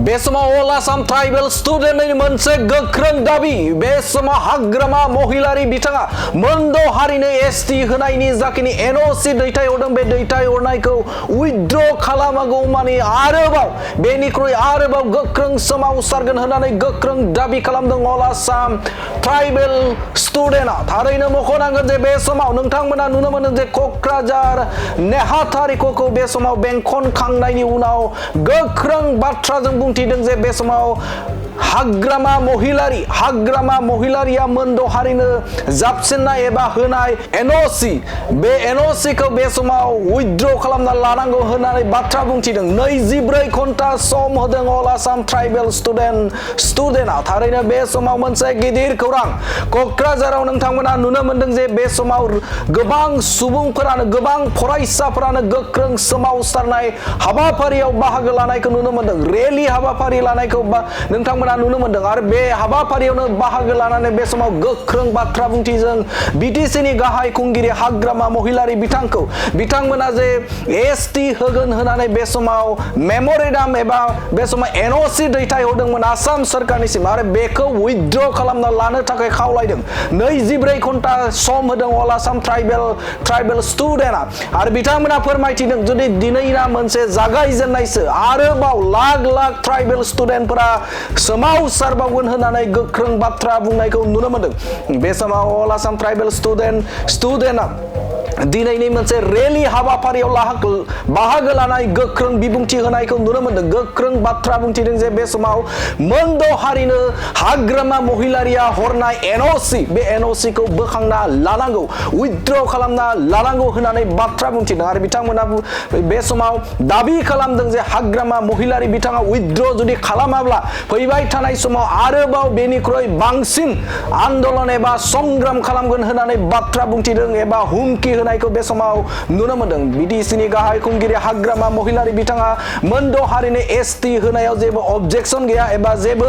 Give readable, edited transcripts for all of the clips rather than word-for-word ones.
बे समाव अल आसाम ट्राइबेल स्टुडेन्टनि मोनसे गोख्रों दाबि बे समाव हाग्रामा महिलारि बिथाङा मोनद' हारिनो एसटि होनायनि जाखिनि एनअसि दैथायहरदों बे दैथायहरनायखौ उइथड्र खालामागौ मानि आरोबाव बेनिख्रुइ आरोबाव गोख्रों सोमावसारगोन होननानै गोख्रों दाबि खालामदों अल आसाम ट्राइबेल स्टुडेन्टआ थारैनो मख'नांगोन जे बे समाव नोंथांमोना नुनो मोनो जे क'क्राझार नेहाथारिखौ बे समाव बेंखनखांनायनि उनाव गोख्रों बाथ्राजों बुंथिदों जे बे समाव हाग्रामा महिलारिया मोनद' हारिनो जाबसिननाय एबा होनाय एनअसि बे एनअसिखौ बे समाव उइथड्र खालामना लानांगौ होननानै बाथ्रा बुंथिदों 24 घन्टा सम होदों अल आसाम ट्राइबेल स्टुडेन्टआ थारैनो बे समाव मोनसे गिदिर खौरां क'क्राझाराव नोंथांमोना नुनो मोनदों जे बे समाव गोबां सुबुंफोरानो गोबां फरायसाफोरानो गोख्रों सोमावसारनाय हाबाफारियाव बाहागो लानायखौ नुनो मोनदों रेलि हाबाफारि लानायखौ नोंथांमोना नुनो मोनदों आरो बे हाबाफारियावनो बाहागो लानानै बे समाव गोख्रों बाथ्रा बुंथिजों बिटिसिनि गाहाय खुंगिरि हाग्रामा महिलारि बिथांमोना जे एसटि होगोन होननानै बे समाव मेम'रेन्डाम एबा बे समाव एनअसि दैथायहरदोंमोन आसाम सरकारनिसिम आरो बेखौ उइथड्र खालामना लानो थाखाय खावलायदों 24 घन्टा सम होदों अल आसाम ट्राइबेल स्टुडेन्टआ आरो बिथांमोना फोरमायथिदों जुदि दिनैना मोनसे जागायजेननायसो आरोबाव लाख ट्राइबेल स्टुडेन्टफोरा सोमावसारबावगोन होननानै गोख्रों बाथ्रा बुंनायखौ नुनो मोनदों बे समाव अल आसाम ट्राइबेल स्टुडेन्टआ दिनैनि मोनसे रेलि हाबाफारियाव बाहागो लानाय गोख्रों बिबुंथि होनायखौ नुनो मोनदों गोख्रों बाथ्रा बुंथिदों जे बे समाव मोनद' हारिनो हाग्रामा महिलारिया हरनाय एनअसि बे एनअसिखौ बोखांना लानांगौ उइथड्र खालामना लानांगौ होननानै बाथ्रा बुंथिदों आरो बिथांमोना बे समाव दाबि खालामदों जे हाग्रामा महिलारि बिथाङा उइथड्र जुदि खालामाब्ला फैबाय थानाय समाव आरोबाव बेनिख्रुइ बांसिन आन्दोलन एबा संग्राम खालामगोन होननानै बाथ्रा बुंथिदों एबा हुमखि होनायखौ बे समाव नुनो मोनदों बिटिसिनि गाहाय खुंगिरि हाग्रामा महिलारि बिथाङा मोनद' हारिनो एसटि होनायाव जेबो अबजेक्सन गैया एबा जेबो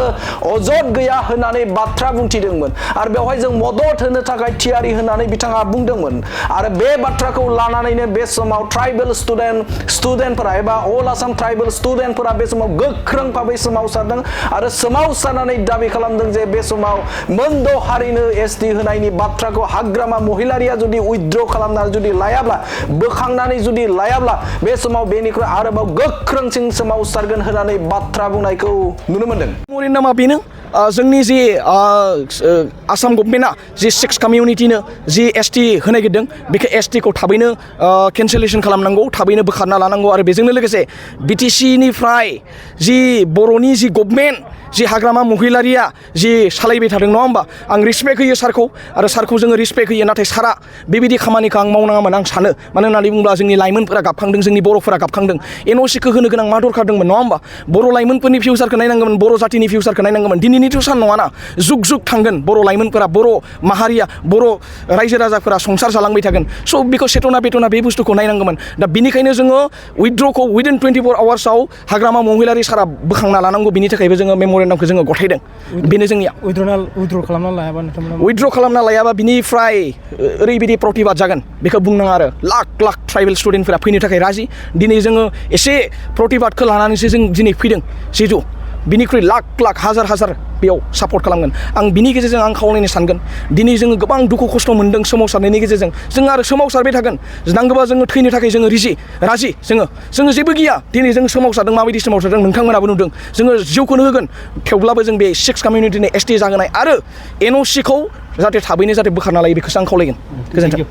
अजद गैया होननानै बाथ्रा बुंथिदोंमोन आरो बेवहाय जों मदद होनो थाखाय थियारि होननानै बिथाङा बुंदोंमोन आरो बे बाथ्राखौ लानानैनो बे समाव ट्राइबेल स्टुडेन्टफोरा एबा अल आसाम ट्राइबेल स्टुडेन्टफोरा बे समाव गोख्रों भाबै सोमावसारदों आरो सोमावसारनानै दाबि खालामदों जे बे समाव मोनद' हारिनो एसटि होनायनि बाथ्राखौ हाग्रामा महिलारिया जुदि उइथड्र खालामना जुदि लायाब्ला बोखांनानै जुदि लायाब्ला बे समाव बेनिख्रुइ आरोबाव गोख्रोंसिन सोमावसारगोन होननानै बाथ्रा बुंनायखौ नुनो मोनदों परिनामा बेनो जोंनि जि आसाम गभर्नमेन्टआ जि सिक्स कमिउनिटिनो जि एसटि होनो नागिरदों बेखौ एसटिखौ थाबैनो केन्सेलेसन खालामनांगौ थाबैनो बोखारना लानांगौ आरो बेजोंनो लोगोसे बिटिसिनिफ्राय जि बर'नि जि गभर्नमेन्ट जि हाग्रामा महिलारिया जि सालायबाय थादों नङा होमबा आं रिसपेक्ट होयो सारखौ आरो सारखौ जोङो रिसपेक्ट होयो नाथाय सारा बेबायदि खामानिखौ आं मावनाङामोन आं सानो मानो होननानै बुङोब्ला जोंनि लाइमोनफोरा गाबखांदों जोंनि बर'फोरा गाबखांदों एनअसिखौ होनो गोनां मा दरकार दंमोन नङा होमबा बर' लाइमोनफोरनि फिउचारखौ नायनांगौमोन बर' जातिनि फिउचारखौ नायनांगौमोन दिनैनिथ' सान नङाना जुग थांगोन बर' लाइमोनफोरा बर' माहारिया बर' रायजो राजाफोरा संसार जालांबाय थागोन स' बेखौ सेथना बेथना बे बुस्थुखौ नायनांगौमोन दा बेनिखायनो जोङो उइथड्रखौ उइदिन 24 आवार्सआव हाग्रामा महिलारि सारा बोखांना लानांगौ बिनि थाखायबो जोङो मेम'रेन्डामखौ जोङो गथायदों बेनो जोंनिया उइथड्र खालामना लायाबा बिनिफ्राय ओरैबायदि प्रतिबाद जागोन बेखौ बुंनाङा आरो लाख ट्राइबेल स्टुडेन्टफोरा फैनो थाखाय राजि दिनै जोङो एसे प्रतिबादखौ लानानैसो जों दिनै फैदों जिहेतु बिनिख्रुइ लाख हाजार बेयाव सापर्ट खालामगोन आं बिनि गेजेरजों आं खावलायनो सानगोन दिनै जोङो गोबां दुखु खस्थ' मोन्दों सोमावसारनायनि गेजेरजों जों आरो सोमावसारबाय थागोन नांगौबा जोङो थैनो थाखाय जोङो राजि जोङो जेबो गैया दिनै जों सोमावसारदों माबायदि सोमावसारदों नोंथांमोनाबो नुदों जोङो जिउखौनो होगोन थेवब्लाबो जों बे सिक्स कमिउनिटिनि एसटि जागोनाय आरो एनअसिखौ जाहाथे थाबैनो जाहाथे बोखारना लायो बेखौसो आं खावलायगोन गोजोन्थों